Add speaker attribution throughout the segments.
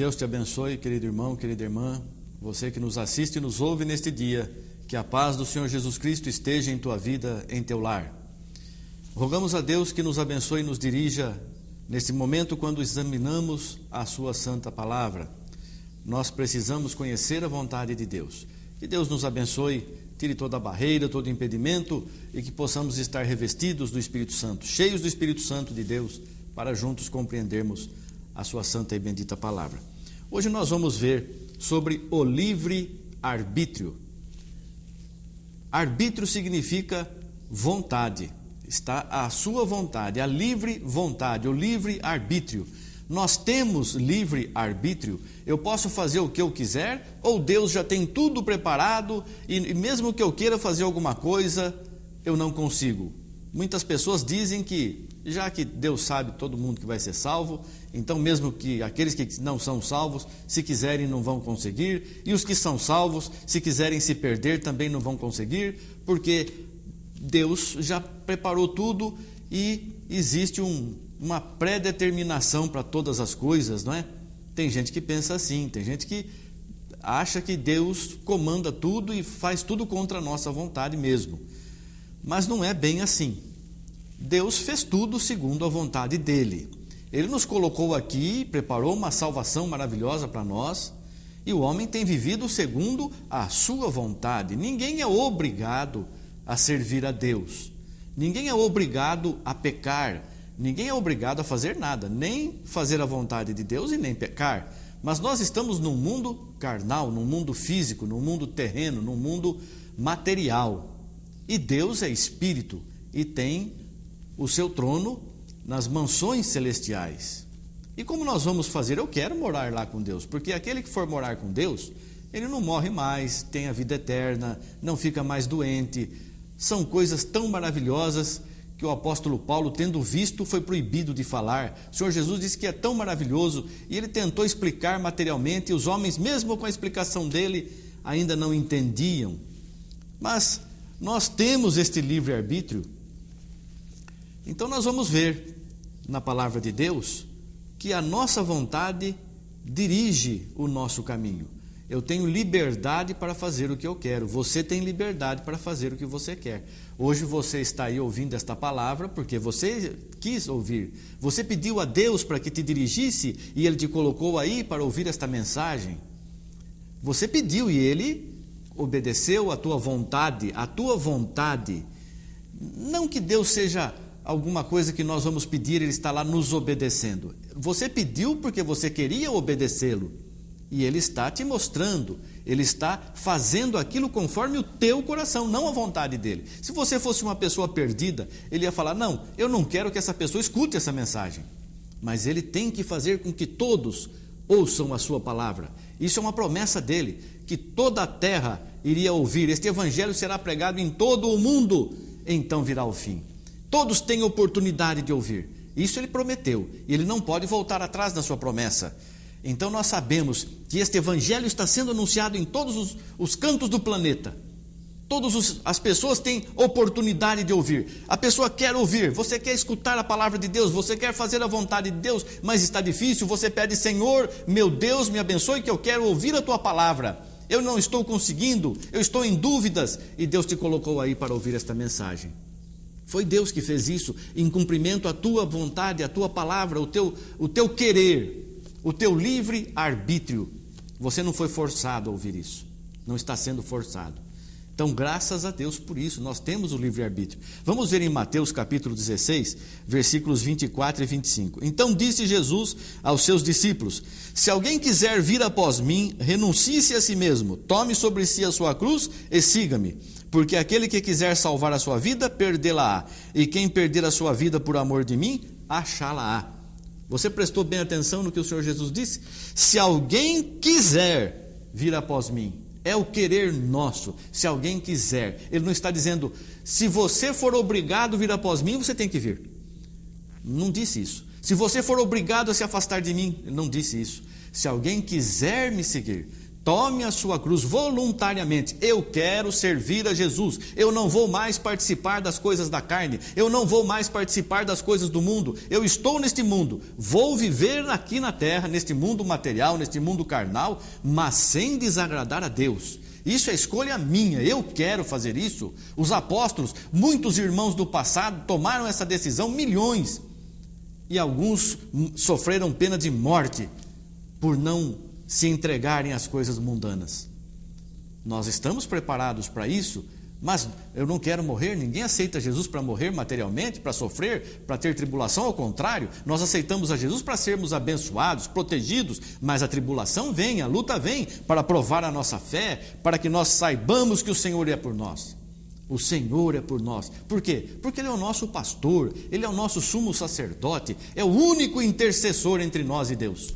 Speaker 1: Deus te abençoe, querido irmão, querida irmã, você que nos assiste e nos ouve neste dia, que a paz do Senhor Jesus Cristo esteja em tua vida, em teu lar. Rogamos a Deus que nos abençoe e nos dirija nesse momento quando examinamos a sua santa palavra. Nós precisamos conhecer a vontade de Deus. Que Deus nos abençoe, tire toda a barreira, todo impedimento e que possamos estar revestidos do Espírito Santo, cheios do Espírito Santo de Deus, para juntos compreendermos a sua santa e bendita palavra. Hoje nós vamos ver sobre o livre-arbítrio. Arbítrio significa vontade, está à sua vontade, a livre vontade, o livre-arbítrio. Nós temos livre-arbítrio, eu posso fazer o que eu quiser, ou Deus já tem tudo preparado e mesmo que eu queira fazer alguma coisa, eu não consigo. Muitas pessoas dizem que, já que Deus sabe todo mundo que vai ser salvo, então mesmo que aqueles que não são salvos, se quiserem não vão conseguir, e os que são salvos, se quiserem se perder também não vão conseguir, porque Deus já preparou tudo e existe uma pré-determinação para todas as coisas, não é? Tem gente que pensa assim, tem gente que acha que Deus comanda tudo e faz tudo contra a nossa vontade mesmo. Mas não é bem assim. Deus fez tudo segundo a vontade dele. Ele nos colocou aqui, preparou uma salvação maravilhosa para nós, e o homem tem vivido segundo a sua vontade. Ninguém é obrigado a servir a Deus. Ninguém é obrigado a pecar. Ninguém é obrigado a fazer nada, nem fazer a vontade de Deus e nem pecar. Mas nós estamos num mundo carnal, num mundo físico, num mundo terreno, num mundo material. E Deus é espírito e tem o seu trono nas mansões celestiais. E como nós vamos fazer? Eu quero morar lá com Deus, porque aquele que for morar com Deus, ele não morre mais, tem a vida eterna, não fica mais doente. São coisas tão maravilhosas que o apóstolo Paulo, tendo visto, foi proibido de falar. O Senhor Jesus disse que é tão maravilhoso e ele tentou explicar materialmente, e os homens, mesmo com a explicação dele, ainda não entendiam. Mas nós temos este livre-arbítrio. Então nós vamos ver na palavra de Deus que a nossa vontade dirige o nosso caminho. Eu tenho liberdade para fazer o que eu quero, você tem liberdade para fazer o que você quer. Hoje você está aí ouvindo esta palavra porque você quis ouvir. Você pediu a Deus para que te dirigisse e Ele te colocou aí para ouvir esta mensagem. Você pediu e Ele obedeceu a tua vontade, a tua vontade. Não que Deus seja alguma coisa que nós vamos pedir, Ele está lá nos obedecendo. Você pediu porque você queria obedecê-lo. E Ele está te mostrando, Ele está fazendo aquilo conforme o teu coração, não a vontade dEle. Se você fosse uma pessoa perdida, Ele ia falar, não, eu não quero que essa pessoa escute essa mensagem. Mas Ele tem que fazer com que todos ouçam a sua palavra. Isso é uma promessa dEle, que toda a terra iria ouvir. Este evangelho será pregado em todo o mundo, então virá o fim. Todos têm oportunidade de ouvir. Isso Ele prometeu, e Ele não pode voltar atrás da sua promessa. Então nós sabemos que este evangelho está sendo anunciado em todos os cantos do planeta. As pessoas têm oportunidade de ouvir. A pessoa quer ouvir, você quer escutar a palavra de Deus, você quer fazer a vontade de Deus, mas está difícil, você pede, Senhor, meu Deus, me abençoe que eu quero ouvir a tua palavra. Eu não estou conseguindo, eu estou em dúvidas, e Deus te colocou aí para ouvir esta mensagem. Foi Deus que fez isso, em cumprimento à tua vontade, à tua palavra, o teu querer. O teu livre-arbítrio, você não foi forçado a ouvir isso, não está sendo forçado. Então, graças a Deus por isso, nós temos o livre-arbítrio. Vamos ver em Mateus capítulo 16, versículos 24 e 25. Então disse Jesus aos seus discípulos, se alguém quiser vir após mim, renuncie-se a si mesmo, tome sobre si a sua cruz e siga-me. Porque aquele que quiser salvar a sua vida, perdê-la-á. E quem perder a sua vida por amor de mim, achá-la-á. Você prestou bem atenção no que o Senhor Jesus disse? Se alguém quiser vir após mim, é o querer nosso. Se alguém quiser, Ele não está dizendo, se você for obrigado a vir após mim, você tem que vir. Não disse isso. Se você for obrigado a se afastar de mim, Ele não disse isso. Se alguém quiser me seguir, Tome a sua cruz voluntariamente. Eu quero servir a Jesus. Eu não vou mais participar das coisas da carne. Eu não vou mais participar das coisas do mundo. Eu estou neste mundo. Vou viver aqui na terra, neste mundo material, neste mundo carnal, mas sem desagradar a Deus. Isso é escolha minha. Eu quero fazer isso. Os apóstolos, muitos irmãos do passado tomaram essa decisão, milhões. E alguns sofreram pena de morte por não se entregarem às coisas mundanas. Nós estamos preparados para isso, mas eu não quero morrer. Ninguém aceita Jesus para morrer materialmente, para sofrer, para ter tribulação. Ao contrário, nós aceitamos a Jesus para sermos abençoados, protegidos, mas a tribulação vem, a luta vem para provar a nossa fé, para que nós saibamos que o Senhor é por nós. O Senhor é por nós. Por quê? Porque Ele é o nosso pastor, Ele é o nosso sumo sacerdote, é o único intercessor entre nós e Deus.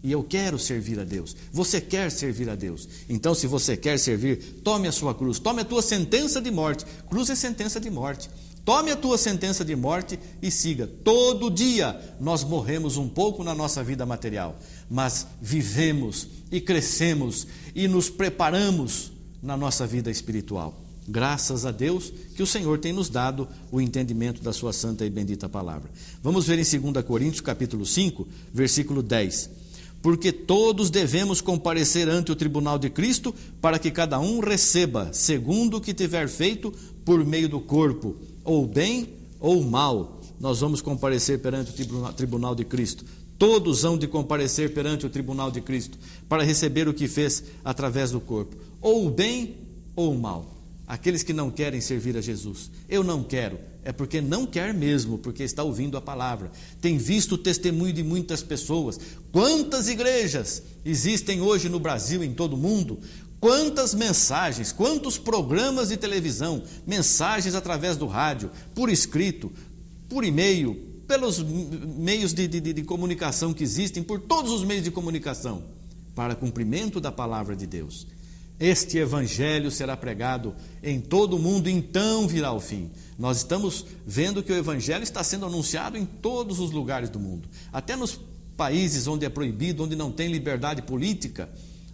Speaker 1: E eu quero servir a Deus. Você quer servir a Deus. Então, se você quer servir, tome a sua cruz, tome a tua sentença de morte. Cruz é sentença de morte. Tome a tua sentença de morte e siga. Todo dia nós morremos um pouco na nossa vida material, mas vivemos e crescemos e nos preparamos na nossa vida espiritual. Graças a Deus que o Senhor tem nos dado o entendimento da sua santa e bendita palavra. Vamos ver em 2 Coríntios capítulo 5, versículo 10. Porque todos devemos comparecer ante o tribunal de Cristo, para que cada um receba, segundo o que tiver feito por meio do corpo, ou bem ou mal. Nós vamos comparecer perante o tribunal de Cristo. Todos hão de comparecer perante o tribunal de Cristo, para receber o que fez através do corpo, ou bem ou mal. Aqueles que não querem servir a Jesus, eu não quero, é porque não quer mesmo, porque está ouvindo a palavra. Tem visto o testemunho de muitas pessoas. Quantas igrejas existem hoje no Brasil, em todo o mundo? Quantas mensagens, quantos programas de televisão, mensagens através do rádio, por escrito, por e-mail, pelos meios de comunicação que existem, por todos os meios de comunicação, para cumprimento da palavra de Deus. Este evangelho será pregado em todo o mundo, então virá o fim. Nós estamos vendo que o evangelho está sendo anunciado em todos os lugares do mundo. Até nos países onde é proibido, onde não tem liberdade política,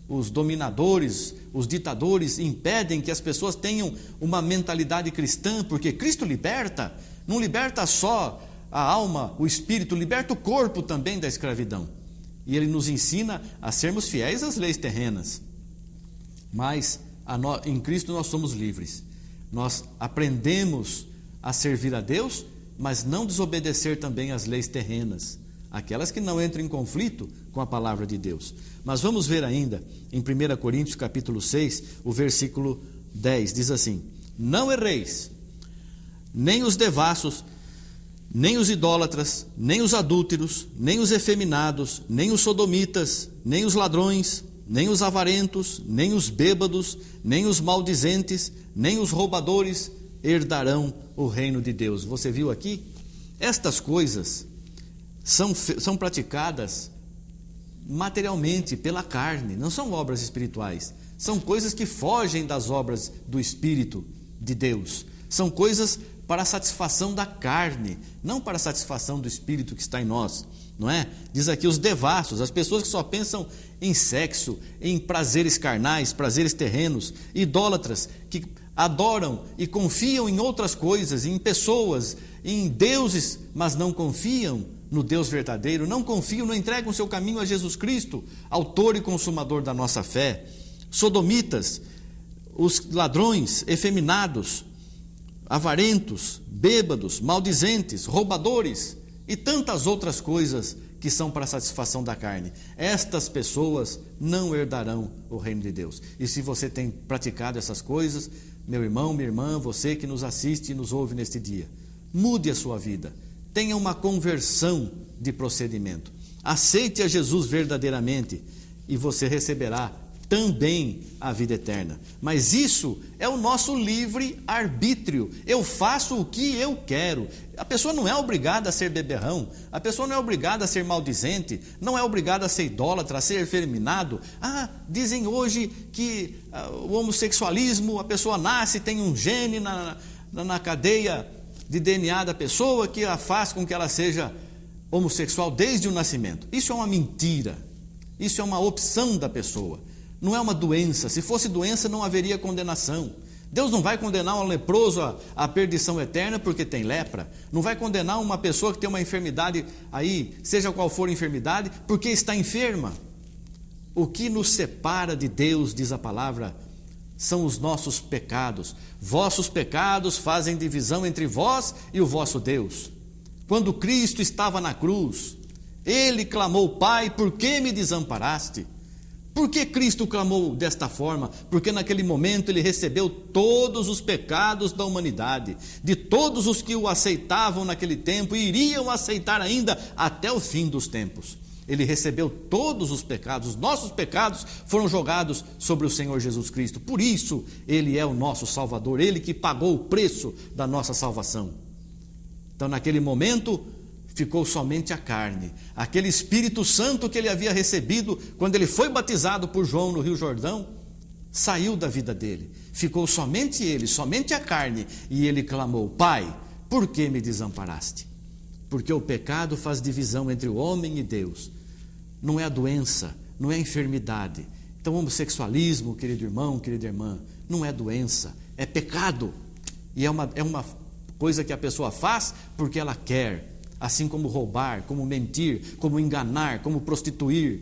Speaker 1: os dominadores, os ditadores impedem que as pessoas tenham uma mentalidade cristã, porque Cristo liberta, não liberta só a alma, o espírito, liberta o corpo também da escravidão. E Ele nos ensina a sermos fiéis às leis terrenas. Mas em Cristo nós somos livres. Nós aprendemos a servir a Deus, mas não desobedecer também às leis terrenas, aquelas que não entram em conflito com a palavra de Deus. Mas vamos ver ainda em 1 Coríntios capítulo 6, o versículo 10, diz assim: não erreis, nem os devassos, nem os idólatras, nem os adúlteros, nem os efeminados, nem os sodomitas, nem os ladrões, nem os avarentos, nem os bêbados, nem os maldizentes, nem os roubadores herdarão o reino de Deus. Você viu aqui? Estas coisas são praticadas materialmente pela carne, não são obras espirituais. São coisas que fogem das obras do Espírito de Deus. São coisas para a satisfação da carne, não para a satisfação do Espírito que está em nós. Não é? Diz aqui os devassos, as pessoas que só pensam em sexo, em prazeres carnais, prazeres terrenos, idólatras, que adoram e confiam em outras coisas, em pessoas, em deuses, mas não confiam no Deus verdadeiro, não confiam, não entregam seu caminho a Jesus Cristo, autor e consumador da nossa fé. Sodomitas, os ladrões, efeminados, avarentos, bêbados, maldizentes, roubadores e tantas outras coisas que são para a satisfação da carne. Estas pessoas não herdarão o reino de Deus. E se você tem praticado essas coisas, meu irmão, minha irmã, você que nos assiste e nos ouve neste dia, mude a sua vida, tenha uma conversão de procedimento, aceite a Jesus verdadeiramente e você receberá também a vida eterna. Mas isso é o nosso livre arbítrio. Eu faço o que eu quero. A pessoa não é obrigada a ser beberrão, a pessoa não é obrigada a ser maldizente, não é obrigada a ser idólatra, a ser efeminado. Dizem hoje que o homossexualismo, a pessoa nasce, tem um gene na cadeia de DNA da pessoa que a faz com que ela seja homossexual desde o nascimento. Isso é uma mentira, isso é uma opção da pessoa. não é uma doença. Se fosse doença, não haveria condenação. Deus não vai condenar um leproso à perdição eterna porque tem lepra. Não vai condenar uma pessoa que tem uma enfermidade aí, seja qual for a enfermidade, porque está enferma. O que nos separa de Deus, diz a palavra, são os nossos pecados. Vossos pecados fazem divisão entre vós e o vosso Deus. Quando Cristo estava na cruz, Ele clamou: Pai, por que me desamparaste? Por que Cristo clamou desta forma? Porque naquele momento Ele recebeu todos os pecados da humanidade, de todos os que o aceitavam naquele tempo e iriam aceitar ainda até o fim dos tempos. Ele recebeu todos os pecados, os nossos pecados foram jogados sobre o Senhor Jesus Cristo. Por isso, Ele é o nosso Salvador, Ele que pagou o preço da nossa salvação. Então, naquele momento, ficou somente a carne. Aquele Espírito Santo que ele havia recebido quando ele foi batizado por João no Rio Jordão, saiu da vida dele. Ficou somente ele, somente a carne. E ele clamou: Pai, por que me desamparaste? Porque o pecado faz divisão entre o homem e Deus. Não é a doença, não é a enfermidade. Então, homossexualismo, querido irmão, querida irmã, não é doença, é pecado. E é uma coisa que a pessoa faz porque ela quer. Assim como roubar, como mentir, como enganar, como prostituir.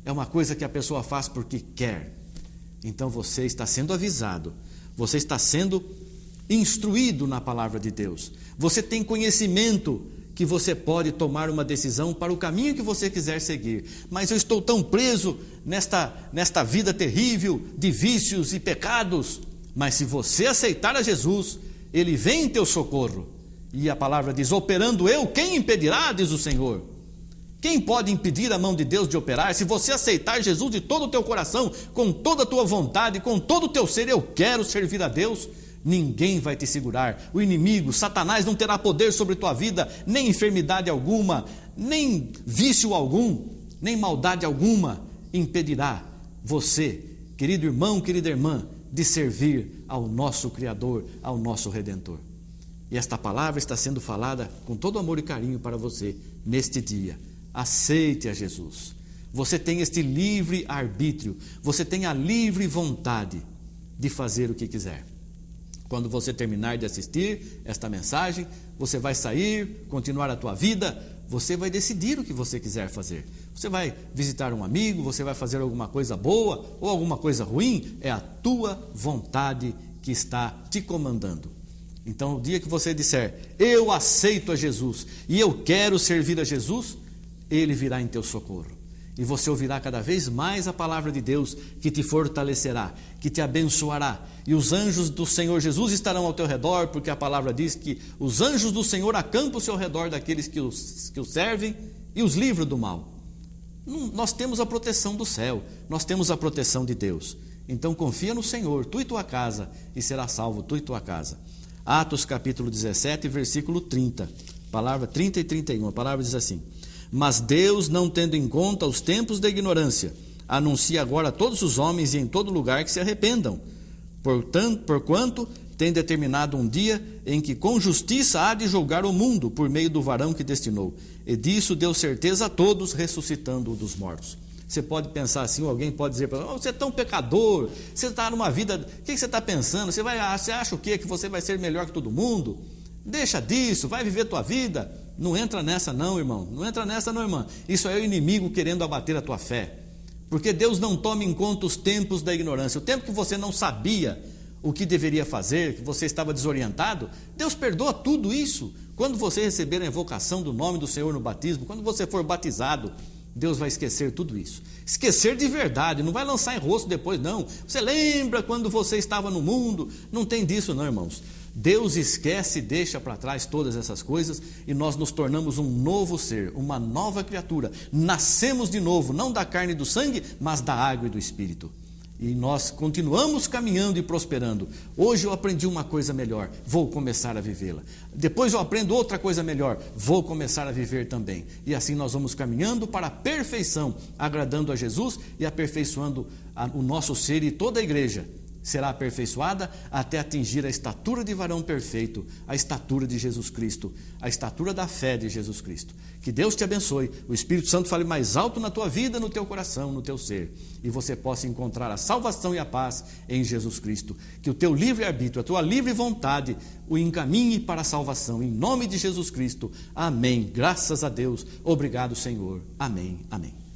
Speaker 1: É uma coisa que a pessoa faz porque quer. Então você está sendo avisado, você está sendo instruído na palavra de Deus. Você tem conhecimento que você pode tomar uma decisão para o caminho que você quiser seguir. Mas eu estou tão preso nesta vida terrível de vícios e pecados. Mas se você aceitar a Jesus, Ele vem em teu socorro. E a palavra diz: operando eu, quem impedirá, diz o Senhor. Quem pode impedir a mão de Deus de operar? Se você aceitar Jesus de todo o teu coração, com toda a tua vontade, com todo o teu ser, eu quero servir a Deus, ninguém vai te segurar. O inimigo, Satanás, não terá poder sobre tua vida, nem enfermidade alguma, nem vício algum, nem maldade alguma impedirá você, querido irmão, querida irmã, de servir ao nosso Criador, ao nosso Redentor. E esta palavra está sendo falada com todo amor e carinho para você neste dia. Aceite a Jesus. Você tem este livre arbítrio, você tem a livre vontade de fazer o que quiser. Quando você terminar de assistir esta mensagem, você vai sair, continuar a tua vida, você vai decidir o que você quiser fazer. Você vai visitar um amigo, você vai fazer alguma coisa boa ou alguma coisa ruim, é a tua vontade que está te comandando. Então, o dia que você disser: eu aceito a Jesus e eu quero servir a Jesus, Ele virá em teu socorro. E você ouvirá cada vez mais a palavra de Deus, que te fortalecerá, que te abençoará. E os anjos do Senhor Jesus estarão ao teu redor, porque a palavra diz que os anjos do Senhor acampam-se ao redor daqueles que os servem e os livram do mal. Nós temos a proteção do céu, nós temos a proteção de Deus. Então confia no Senhor, tu e tua casa, e serás salvo tu e tua casa. Atos capítulo 17, versículo 30, palavra 30 e 31, a palavra diz assim: mas Deus, não tendo em conta os tempos da ignorância, anuncia agora a todos os homens e em todo lugar que se arrependam, porquanto tem determinado um dia em que com justiça há de julgar o mundo por meio do varão que destinou, e disso deu certeza a todos, ressuscitando-o dos mortos. Você pode pensar assim, ou alguém pode dizer para você: você é tão pecador, você está numa vida, o que você está pensando? Você acha o quê? Que você vai ser melhor que todo mundo? Deixa disso, vai viver tua vida. Não entra nessa não, irmão, não entra nessa não, irmã. Isso é o inimigo querendo abater a tua fé. Porque Deus não toma em conta os tempos da ignorância. O tempo que você não sabia o que deveria fazer, que você estava desorientado, Deus perdoa tudo isso. Quando você receber a invocação do nome do Senhor no batismo, quando você for batizado, Deus vai esquecer tudo isso. Esquecer de verdade, não vai lançar em rosto depois, não. Você lembra quando você estava no mundo? Não tem disso não, irmãos. Deus esquece e deixa para trás todas essas coisas e nós nos tornamos um novo ser, uma nova criatura. Nascemos de novo, não da carne e do sangue, mas da água e do Espírito. E nós continuamos caminhando e prosperando. Hoje eu aprendi uma coisa melhor, vou começar a vivê-la. Depois eu aprendo outra coisa melhor, vou começar a viver também. E assim nós vamos caminhando para a perfeição, agradando a Jesus e aperfeiçoando o nosso ser e toda a igreja, será aperfeiçoada até atingir a estatura de varão perfeito, a estatura de Jesus Cristo, a estatura da fé de Jesus Cristo. Que Deus te abençoe, o Espírito Santo fale mais alto na tua vida, no teu coração, no teu ser, e você possa encontrar a salvação e a paz em Jesus Cristo. Que o teu livre-arbítrio, a tua livre vontade o encaminhe para a salvação, em nome de Jesus Cristo. Amém. Graças a Deus. Obrigado, Senhor. Amém. Amém.